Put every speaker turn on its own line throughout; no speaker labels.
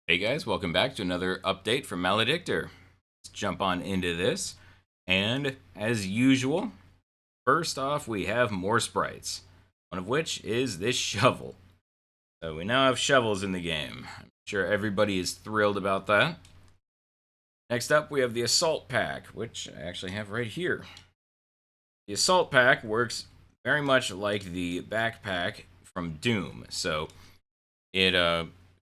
Hey guys, welcome back to another update from Maledictor. Let's jump on into this. And as usual, first off, we have more sprites, one of which is this shovel. So we now have shovels in the game. I'm sure everybody is thrilled about that. Next up, we have the assault pack, which I actually have right here. The assault pack works very much like the backpack from Doom. So it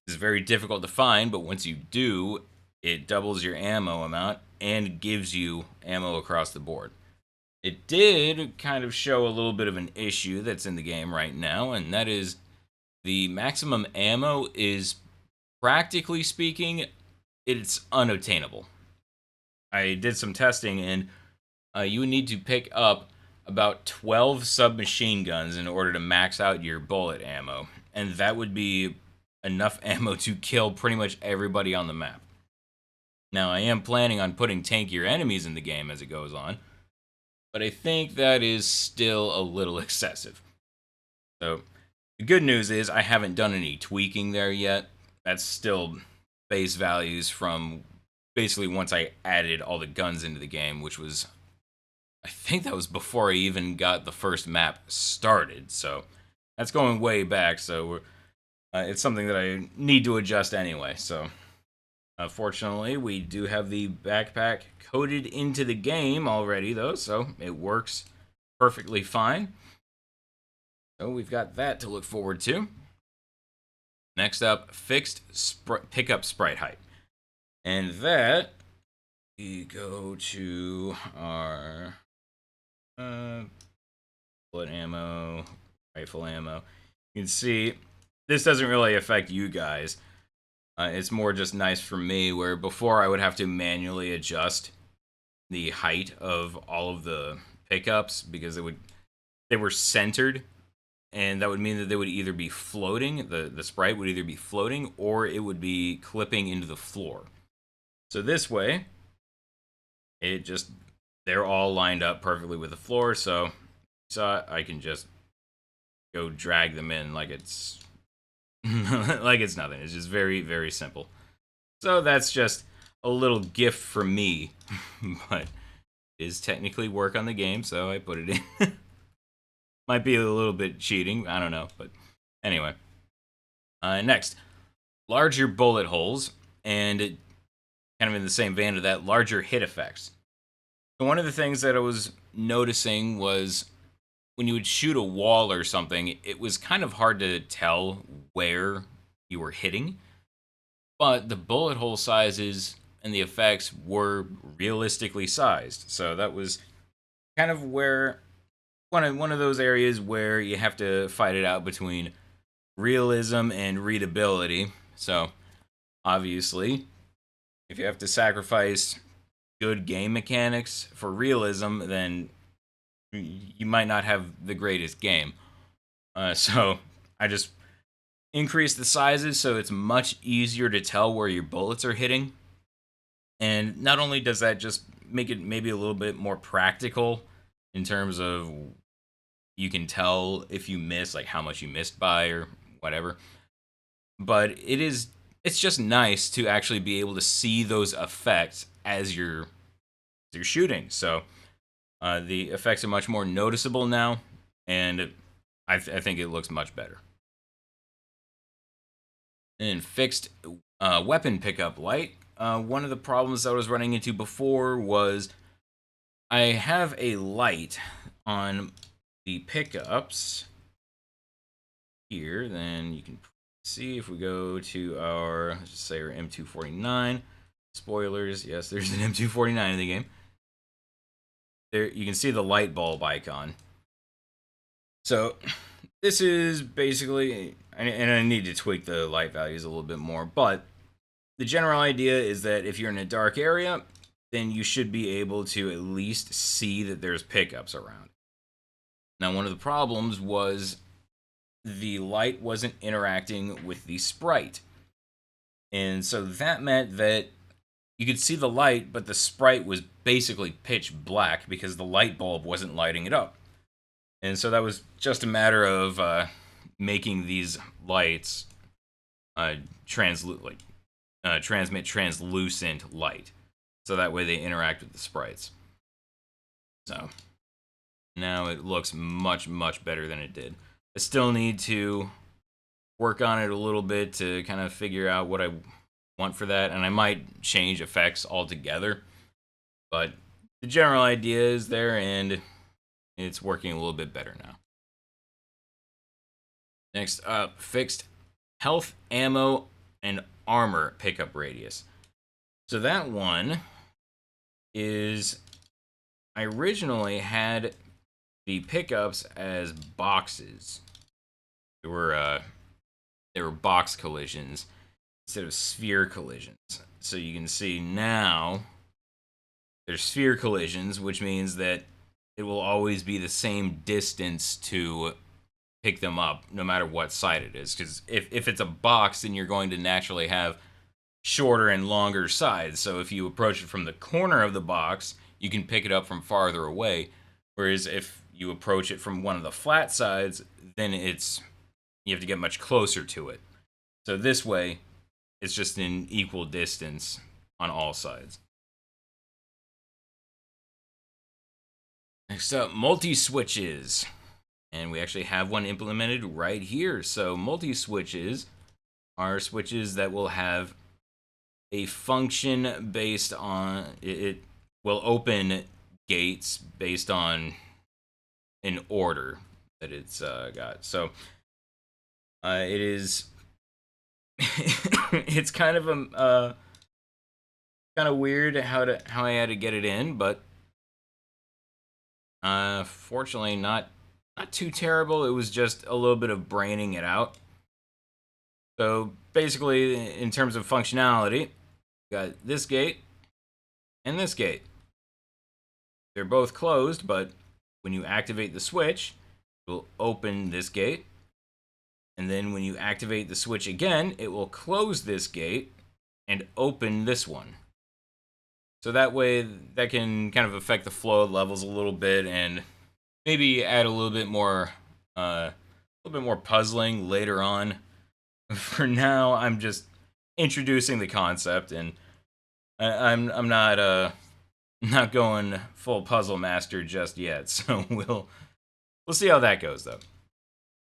is very difficult to find, but once you do, it doubles your ammo amount and gives you ammo across the board. It did kind of show a little bit of an issue that's in the game right now, and that is the maximum ammo is, practically speaking, it's unobtainable. I did some testing, and you would need to pick up about 12 submachine guns in order to max out your bullet ammo, and that would be enough ammo to kill pretty much everybody on the map. Now, I am planning on putting tankier enemies in the game as it goes on, but I think that is still a little excessive. So, the good news is I haven't done any tweaking there yet. That's still base values from basically once I added all the guns into the game, which was, I think that was before I even got the first map started. So, that's going way back, so it's something that I need to adjust anyway. So, fortunately, we do have the backpack coded into the game already, though, so it works perfectly fine. So we've got that to look forward to. Next up, fixed pickup sprite height. And that, we go to our bullet ammo, rifle ammo. You can see this doesn't really affect you guys. It's more just nice for me, where before I would have to manually adjust the height of all of the pickups because they were centered, and that would mean that they would either be floating, the sprite would either be floating, or it would be clipping into the floor. So this way, they're all lined up perfectly with the floor, so I can just go drag them in like it's like it's nothing. It's just very, very simple. So that's just a little gift from me, but it is technically work on the game, so I put it in. Might be a little bit cheating, I don't know, but anyway. Next, larger bullet holes, and kind of in the same vein of that, larger hit effects. So one of the things that I was noticing was when you would shoot a wall or something, it was kind of hard to tell where you were hitting, but the bullet hole sizes and the effects were realistically sized. So that was kind of where one of those areas where you have to fight it out between realism and readability. So obviously, if you have to sacrifice good game mechanics for realism, then you might not have the greatest game. So I just increased the sizes so it's much easier to tell where your bullets are hitting. And not only does that just make it maybe a little bit more practical in terms of you can tell if you miss, like how much you missed by or whatever, but it's just nice to actually be able to see those effects as you're shooting. So the effects are much more noticeable now, and I think it looks much better. And fixed weapon pickup light. One of the problems I was running into before was I have a light on the pickups here. Then you can see if we go to our, let's just say our M249. Spoilers, yes, there's an M249 in the game. There you can see the light bulb icon. So this is basically, and I need to tweak the light values a little bit more, but the general idea is that if you're in a dark area, then you should be able to at least see that there's pickups around. Now, one of the problems was the light wasn't interacting with the sprite. And so that meant that you could see the light, but the sprite was basically pitch black because the light bulb wasn't lighting it up. And so that was just a matter of making these lights like transmit translucent light, so that way they interact with the sprites. So now it looks much, much better than it did. I still need to work on it a little bit to kind of figure out what I want for that, and I might change effects altogether. But the general idea is there, and it's working a little bit better now. Next up, fixed health, ammo, and armor pickup radius. So that one is, I originally had the pickups as boxes. They were box collisions instead of sphere collisions. So you can see now there's sphere collisions, which means that it will always be the same distance to pick them up, no matter what side it is. Because if it's a box, then you're going to naturally have shorter and longer sides. So if you approach it from the corner of the box, you can pick it up from farther away. Whereas if you approach it from one of the flat sides, then you have to get much closer to it. So this way, it's just an equal distance on all sides. Next up, multi-switches. And we actually have one implemented right here. So multi-switches are switches that will have a function based on, it will open gates based on an order that it's got. So it is, it's kind of weird how I had to get it in, but fortunately not too terrible. It was just a little bit of braining it out. So basically, in terms of functionality, got this gate and this gate. They're both closed, but when you activate the switch, it will open this gate. And then when you activate the switch again, it will close this gate and open this one. So that way, that can kind of affect the flow of levels a little bit and maybe add a little bit more puzzling later on. For now, I'm just introducing the concept, and I'm not going full puzzle master just yet. So we'll see how that goes, though.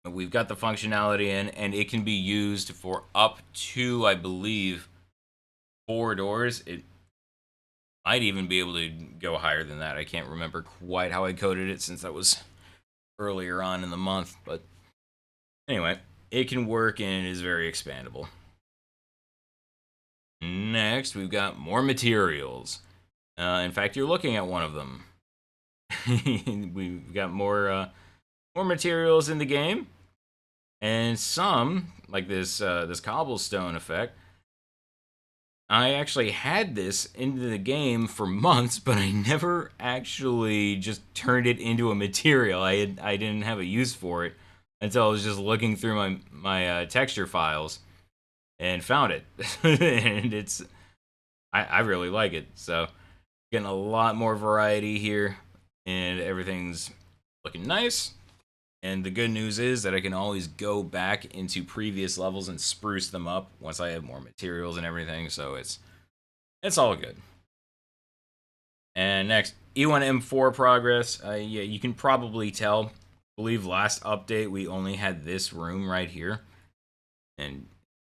But we've got the functionality in, and it can be used for up to, I believe, 4 doors. It might even be able to go higher than that. I can't remember quite how I coded it since that was earlier on in the month. But anyway, it can work and it is very expandable. Next, we've got more materials. In fact, you're looking at one of them. We've got more materials in the game, and some, like this cobblestone effect. I actually had this into the game for months, but I never actually just turned it into a material. I didn't have a use for it until I was just looking through my texture files and found it. And I really like it. So getting a lot more variety here, and everything's looking nice. And the good news is that I can always go back into previous levels and spruce them up once I have more materials and everything. So it's all good. And next, E1M4 progress. Yeah, you can probably tell. I believe last update we only had this room right here and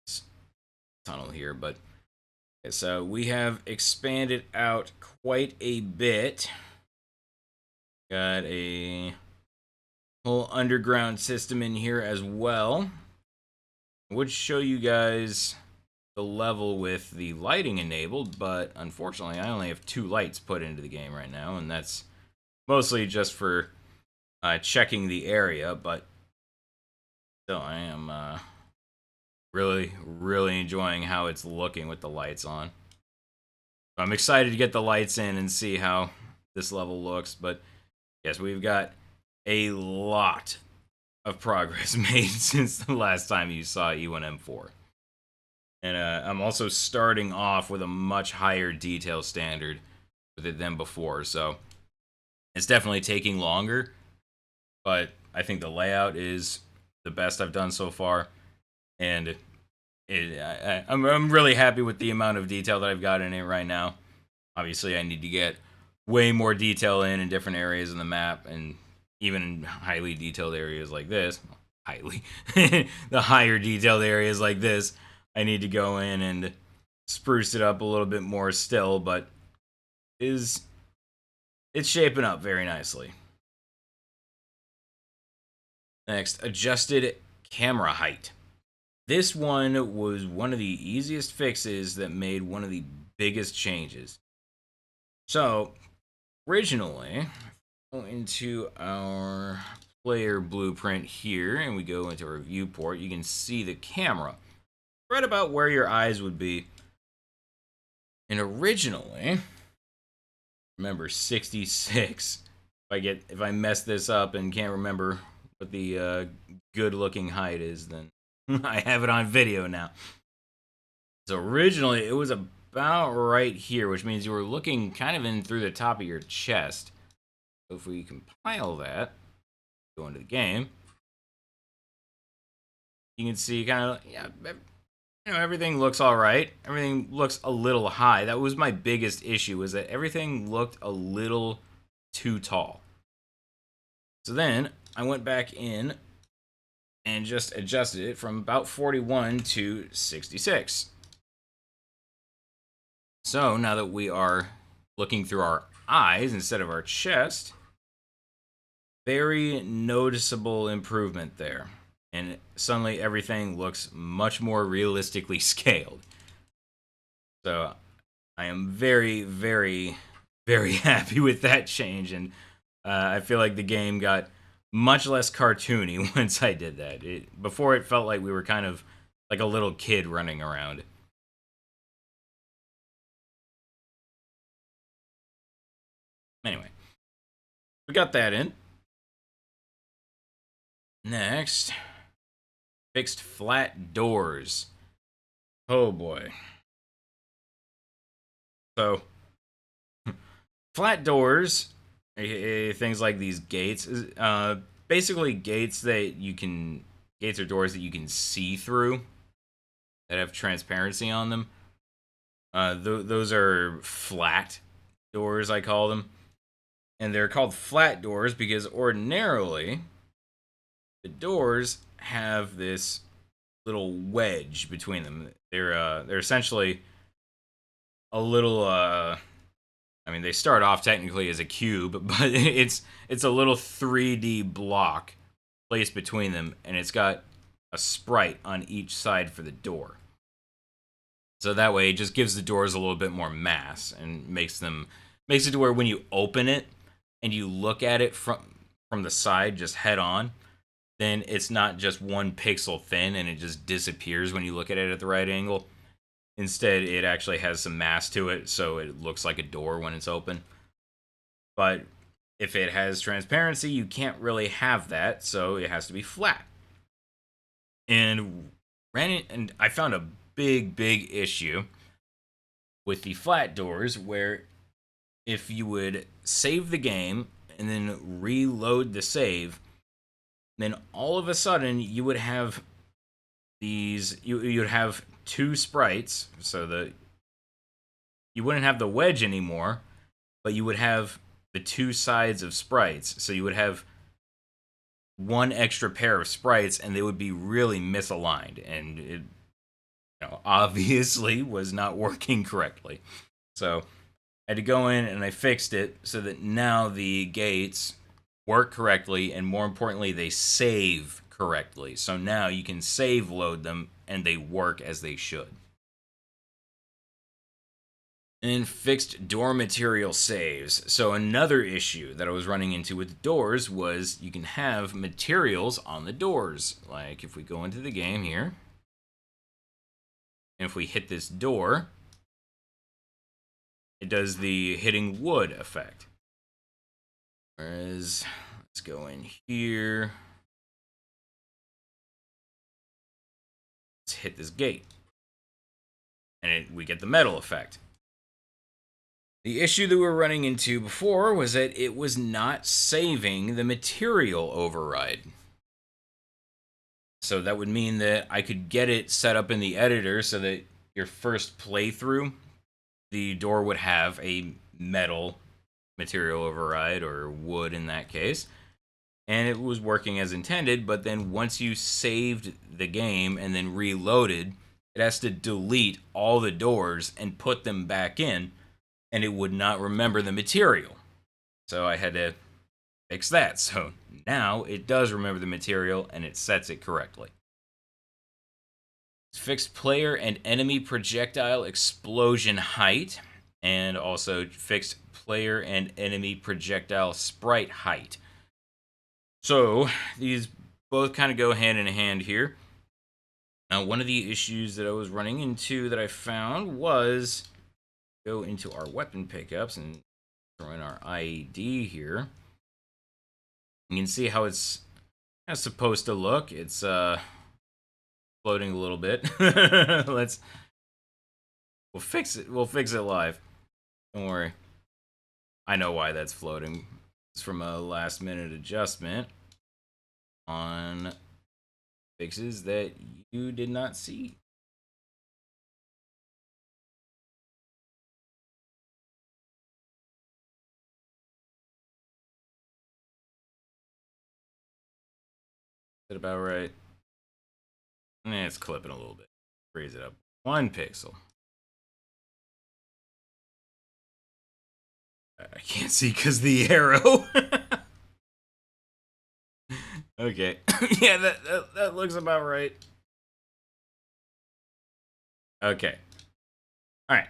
this tunnel here, but okay, so we have expanded out quite a bit. Got a whole underground system in here as well. I would show you guys the level with the lighting enabled, but unfortunately I only have 2 lights put into the game right now, and that's mostly just for checking the area. But still, I am really enjoying how it's looking with the lights on. I'm excited to get the lights in and see how this level looks. But yes, we've got a lot of progress made since the last time you saw E1M4. And I'm also starting off with a much higher detail standard with it than before, so it's definitely taking longer, but I think the layout is the best I've done so far, and I'm really happy with the amount of detail that I've got in it right now. Obviously, I need to get way more detail in different areas in the map, and even in highly detailed areas like this. Highly, the higher detailed areas like this, I need to go in and spruce it up a little bit more still. But it's shaping up very nicely. Next, adjusted camera height. This one was one of the easiest fixes that made one of the biggest changes. So, originally, go into our player blueprint here, and we go into our viewport, you can see the camera right about where your eyes would be. And originally, remember 66. If I mess this up and can't remember what the good looking height is, then I have it on video now. So originally it was about right here, which means you were looking kind of in through the top of your chest. So if we compile that, go into the game, you can see kind of, yeah, you know, everything looks all right. Everything looks a little high. That was my biggest issue, was that everything looked a little too tall. So then I went back in and just adjusted it from about 41 to 66. So now that we are looking through our eyes instead of our chest, very noticeable improvement there. And suddenly everything looks much more realistically scaled. So I am very, very, very happy with that change. And I feel like the game got much less cartoony once I did that. Before it felt like we were kind of like a little kid running around. Anyway, we got that in. Next, fixed flat doors. Oh boy. So, flat doors, things like these gates, basically gates or doors that you can see through, that have transparency on them. Those are flat doors, I call them. And they're called flat doors because ordinarily the doors have this little wedge between them. They're essentially a little I mean, they start off technically as a cube, but it's a little 3D block placed between them, and it's got a sprite on each side for the door. So that way it just gives the doors a little bit more mass and makes it to where when you open it and you look at it from the side just head on, then it's not just one pixel thin and it just disappears when you look at it at the right angle. Instead, it actually has some mass to it, so it looks like a door when it's open. But if it has transparency, you can't really have that, so it has to be flat. And I found a big issue with the flat doors, where if you would save the game and then reload the save, then all of a sudden you would have you'd have two sprites, so you wouldn't have the wedge anymore, but you would have the two sides of sprites. So you would have one extra pair of sprites, and they would be really misaligned, and it obviously was not working correctly. So I had to go in and I fixed it so that now the gates work correctly, and more importantly, they save correctly. So now you can save load them and they work as they should. And fixed door material saves. So another issue that I was running into with doors was you can have materials on the doors. Like if we go into the game here, and if we hit this door, it does the hitting wood effect. Whereas, let's go in here. Let's hit this gate. And we get the metal effect. The issue that we were running into before was that it was not saving the material override. So that would mean that I could get it set up in the editor so that your first playthrough, the door would have a metal material override, or wood in that case, and it was working as intended. But then once you saved the game and then reloaded, it has to delete all the doors and put them back in, and it would not remember the material. So I had to fix that. So now it does remember the material and it sets it correctly. It's fixed player and enemy projectile explosion height, and also fixed player and enemy projectile sprite height. So these both kind of go hand in hand here. Now, one of the issues that I was running into that I found was go into our weapon pickups and throw in our IED here. You can see how it's supposed to look. It's floating a little bit. We'll fix it. We'll fix it live. Don't worry. I know why that's floating. It's from a last minute adjustment on fixes that you did not see. Is that about right? It's clipping a little bit. Raise it up 1 pixel. I can't see because the arrow. Okay. Yeah, that looks about right. Okay. All right.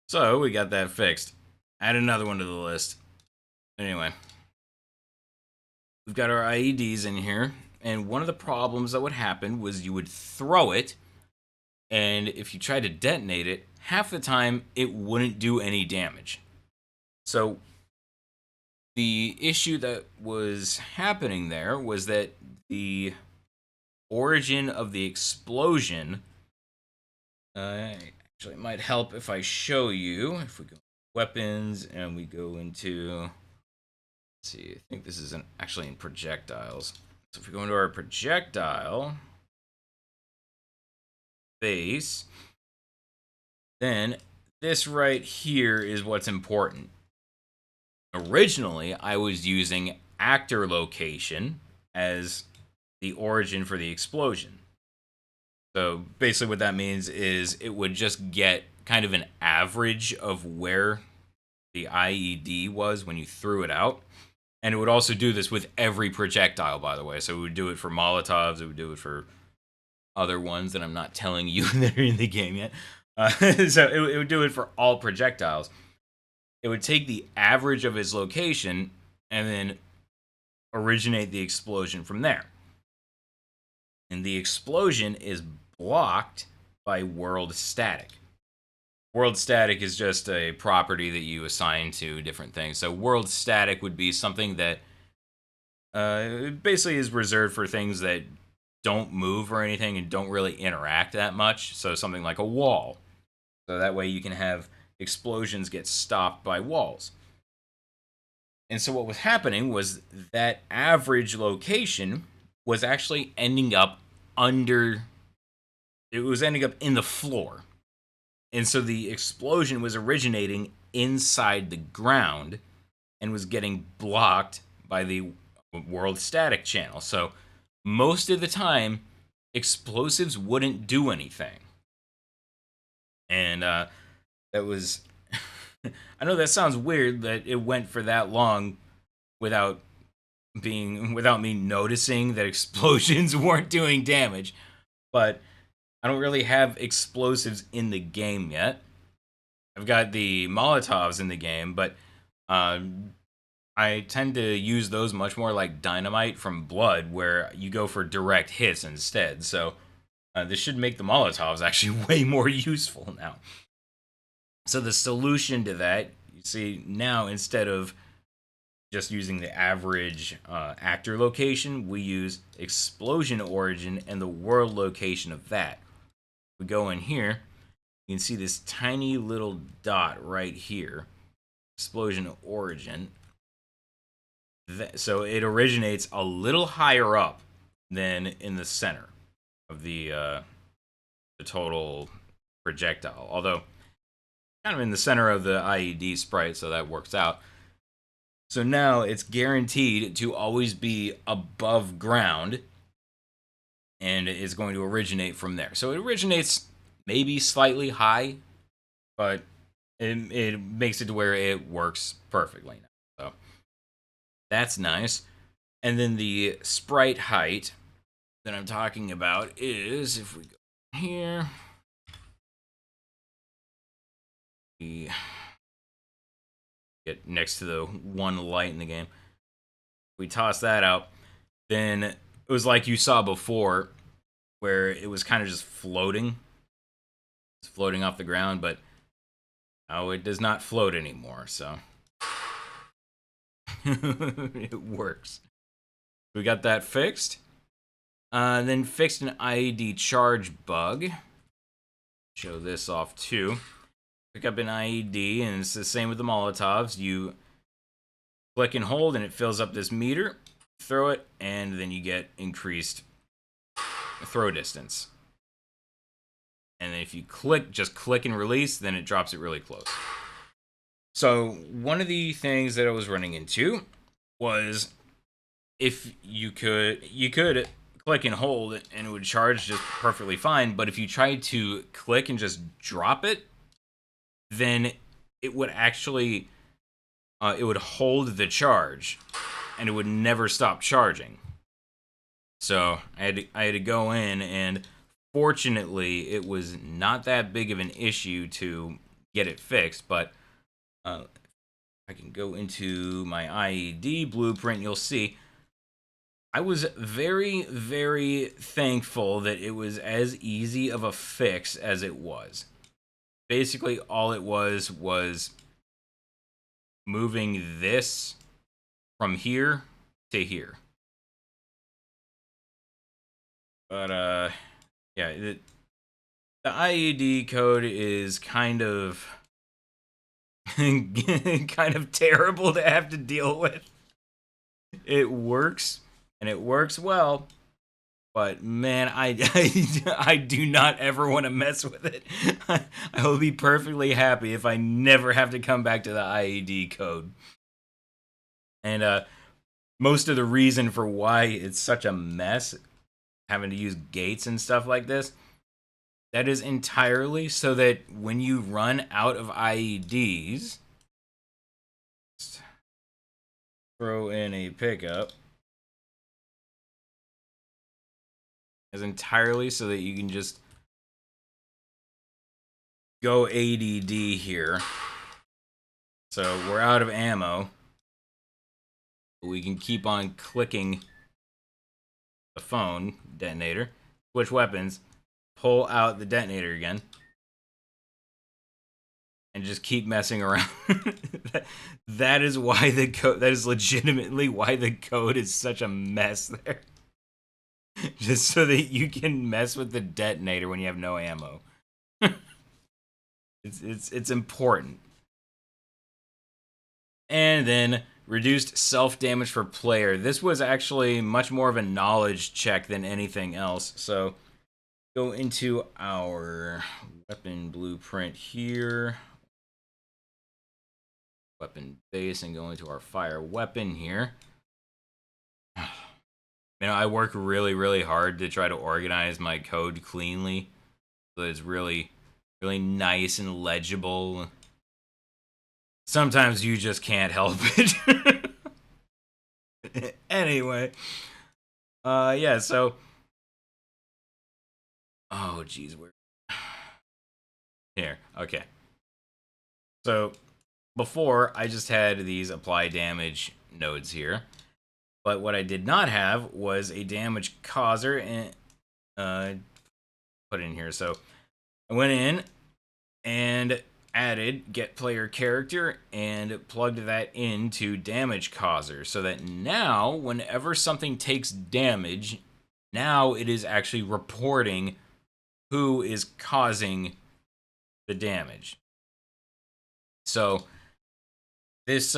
So we got that fixed. Add another one to the list. Anyway, we've got our IEDs in here, and one of the problems that would happen was you would throw it, and if you tried to detonate it, half the time it wouldn't do any damage. So the issue that was happening there was that the origin of the explosion, actually it might help if I show you. If we go weapons and we go into, let's see, I think this is actually in projectiles. So if we go into our projectile base, then this right here is what's important. Originally, I was using actor location as the origin for the explosion. So basically what that means is it would just get kind of an average of where the IED was when you threw it out. And it would also do this with every projectile, by the way. So it would do it for Molotovs, it would do it for other ones that I'm not telling you that are in the game yet. So it would do it for all projectiles. It would take the average of its location and then originate the explosion from there. And the explosion is blocked by world static. World static is just a property that you assign to different things. So world static would be something that basically is reserved for things that don't move or anything and don't really interact that much. So something like a wall. So that way you can have explosions get stopped by walls. And so what was happening was that average location was actually ending up under, it was ending up in the floor. And so the explosion was originating inside the ground and was getting blocked by the world static channel. So most of the time, explosives wouldn't do anything. And that was, I know that sounds weird that it went for that long without me noticing that explosions weren't doing damage, but I don't really have explosives in the game yet. I've got the Molotovs in the game, but I tend to use those much more like dynamite from Blood, where you go for direct hits instead. So this should make the Molotovs actually way more useful now. So the solution to that, you see now, instead of just using the average actor location, we use explosion origin and the world location of that. We go in here, you can see this tiny little dot right here, explosion origin. So it originates a little higher up than in the center. of the total projectile. Although kind of in the center of the IED sprite, so that works out. So now it's guaranteed to always be above ground, and it is going to originate from there. So it originates maybe slightly high, but it makes it to where it works perfectly now. So that's nice. And then the sprite height that I'm talking about is, if we go here, we get next to the one light in the game. We toss that out, then it was like you saw before, where it was kind of just floating. It's floating off the ground, but now it does not float anymore, so it works. We got that fixed. Then fixed an IED charge bug. Show this off too. Pick up an IED, and it's the same with the Molotovs. You click and hold, and it fills up this meter. Throw it, and then you get increased throw distance. And then if you just click and release, then it drops it really close. So one of the things that I was running into was if you could click and hold and it would charge just perfectly fine, but if you tried to click and just drop it, then it would actually it would hold the charge and it would never stop charging. So I had to go in, and fortunately it was not that big of an issue to get it fixed, but I can go into my IED blueprint. You'll see I was very, very thankful that it was as easy of a fix as it was. Basically, all it was moving this from here to here. But, yeah, the IED code is kind of kind of terrible to have to deal with. It works, and it works well, but man, I do not ever want to mess with it. I will be perfectly happy if I never have to come back to the IED code. And most of the reason for why it's such a mess, having to use gates and stuff like this, that is entirely so that when you run out of IEDs, throw in a pickup, is entirely so that you can just go ADD here. So we're out of ammo. We can keep on clicking the phone detonator, switch weapons, pull out the detonator again, and just keep messing around. That is why the code, that is legitimately why the code is such a mess there. Just so that you can mess with the detonator when you have no ammo. It's important. And then reduced self-damage for player. This was actually much more of a knowledge check than anything else. So go into our weapon blueprint here. Weapon base, and go into our fire weapon here. You know, I work really, really hard to try to organize my code cleanly, so it's really, really nice and legible. Sometimes you just can't help it. Anyway, yeah, so, oh, geez, where? Here, okay. So, before, I just had these apply damage nodes here. But what I did not have was a damage causer and put in here. So I went in and added get player character and plugged that into damage causer, so that now whenever something takes damage, now it is actually reporting who is causing the damage. So this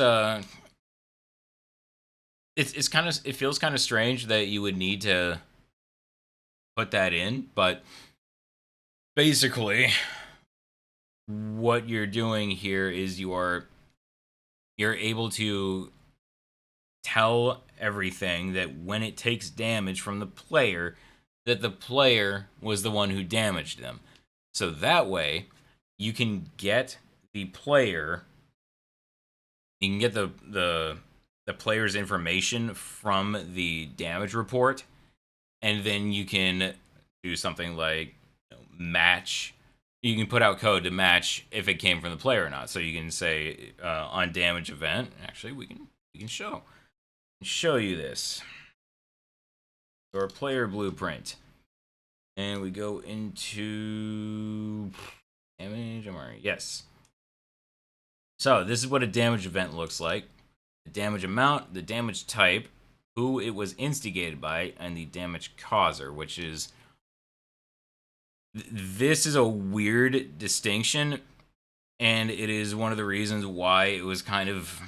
it feels kind of strange that you would need to put that in, but basically what you're doing here is you're able to tell everything that when it takes damage from the player, that the player was the one who damaged them. So that way, you can get the player, you can get the player's information from the damage report, and then you can do something like match. You can put out code to match if it came from the player or not. So you can say on damage event. Actually, we can show you this. So our player blueprint, and we go into damage. Yes. So this is what a damage event looks like. The damage amount, the damage type, who it was instigated by, and the damage causer, which is... This is a weird distinction, and it is one of the reasons why it was kind of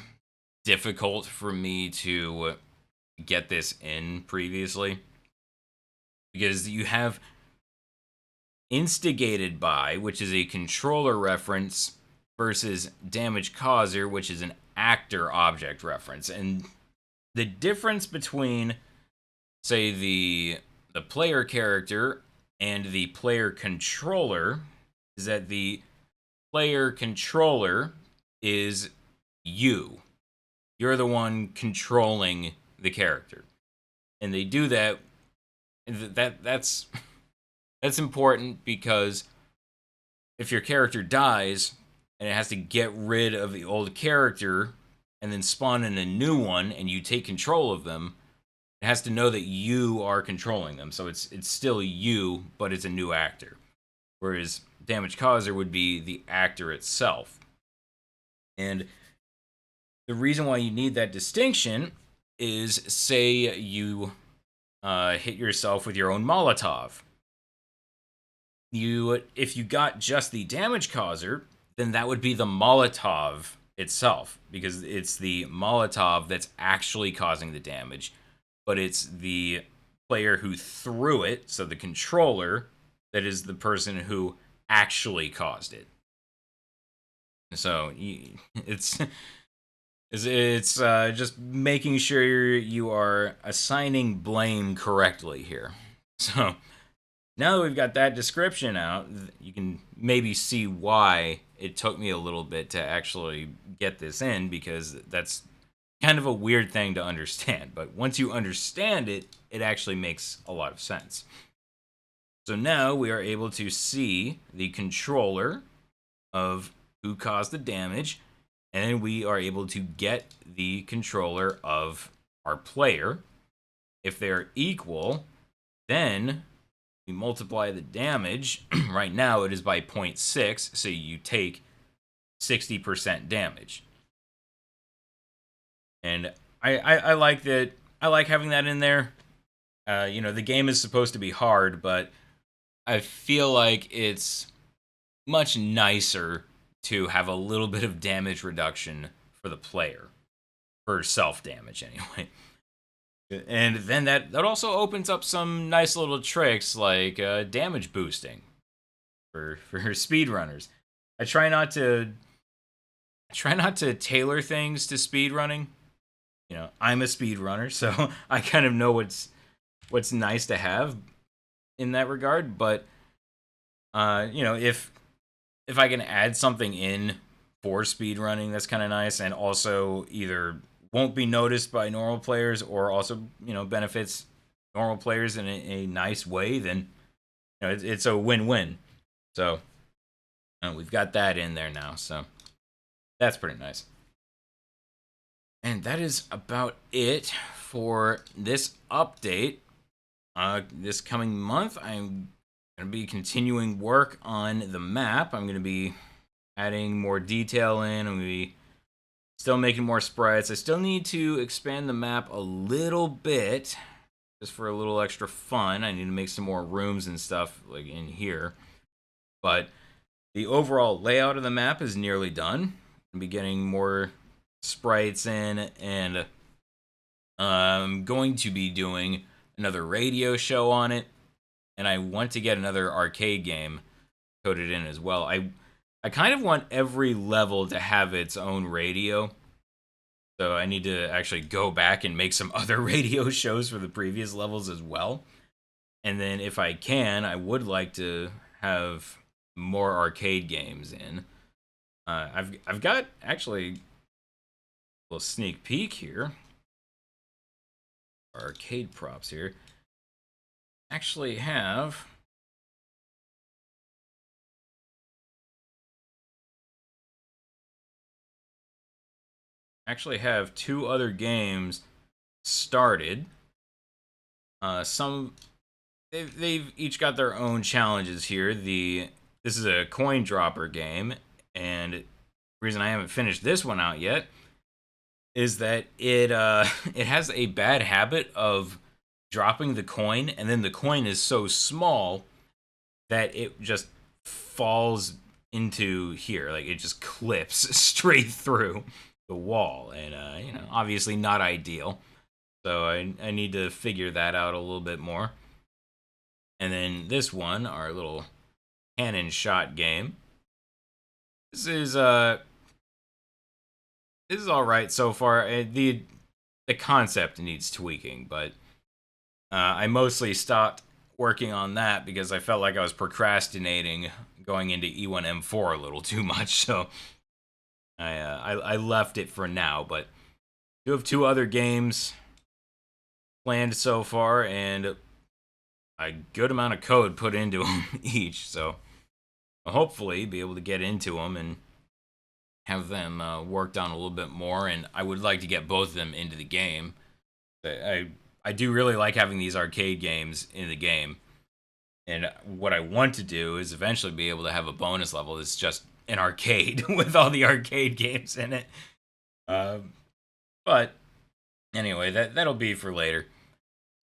difficult for me to get this in previously. Because you have instigated by, which is a controller reference, versus damage causer, which is an actor object reference. And the difference between, say, the player character and the player controller is that the player controller is you. You're the one controlling the character. And they do that. That's important because if your character dies and it has to get rid of the old character and then spawn in a new one and you take control of them, it has to know that you are controlling them. So it's still you, but it's a new actor. Whereas damage causer would be the actor itself. And the reason why you need that distinction is, say you hit yourself with your own Molotov. If you got just the damage causer, then that would be the Molotov itself, because it's the Molotov that's actually causing the damage, but it's the player who threw it, so the controller, that is the person who actually caused it. So it's just making sure you are assigning blame correctly here. So now that we've got that description out, you can maybe see why it took me a little bit to actually get this in, because that's kind of a weird thing to understand. But once you understand it, it actually makes a lot of sense. So now we are able to see the controller of who caused the damage, and we are able to get the controller of our player. If they're equal, then we multiply the damage. Right now it is by 0.6, so you take 60% damage. And I like that. I like having that in there. The game is supposed to be hard, but I feel like it's much nicer to have a little bit of damage reduction for the player, for self-damage anyway. And then that also opens up some nice little tricks like damage boosting for speedrunners. I try not to tailor things to speedrunning. I'm a speedrunner, so I kind of know what's nice to have in that regard. But if I can add something in for speedrunning, that's kind of nice, and also either won't be noticed by normal players or also benefits normal players in a nice way, then it's a win-win. So we've got that in there now, so that's pretty nice. And that is about it for this update. This coming month, I'm going to be continuing work on the map. I'm going to be adding more detail in. I'm going to be still making more sprites. I still need to expand the map a little bit, just for a little extra fun. I need to make some more rooms and stuff like in here. But the overall layout of the map is nearly done. I'll be getting more sprites in, and I'm going to be doing another radio show on it. and I want to get another arcade game coded in as well. I kind of want every level to have its own radio. So I need to actually go back and make some other radio shows for the previous levels as well. And then if I can, I would like to have more arcade games in. I've got actually a little sneak peek here. Arcade props here. Actually have two other games started. They've each got their own challenges here. This is a coin dropper game, and the reason I haven't finished this one out yet is that it it has a bad habit of dropping the coin, and then the coin is so small that it just falls into here, like it just clips straight through the wall, and obviously not ideal. So I need to figure that out a little bit more. And then this one, our little cannon shot game. This is all right so far. The concept needs tweaking, but I mostly stopped working on that because I felt like I was procrastinating going into E1M4 a little too much. So I left it for now. But I do have two other games planned so far, and a good amount of code put into them each. So I'll hopefully be able to get into them and have them worked on a little bit more. And I would like to get both of them into the game. I do really like having these arcade games in the game. And what I want to do is eventually be able to have a bonus level that's just an arcade with all the arcade games in it. But anyway, that'll be for later.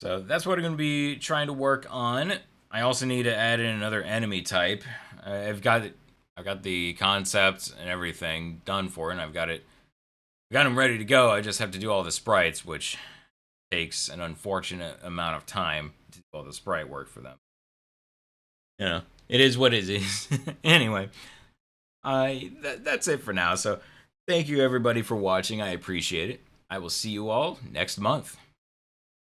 So that's what I'm going to be trying to work on. I also need to add in another enemy type. I've got the concept and everything done for it, and I've got them ready to go. I just have to do all the sprites, which takes an unfortunate amount of time to do all the sprite work for them. It is what it is. Anyway, that's it for now. So thank you everybody for watching. I appreciate it. I will see you all next month.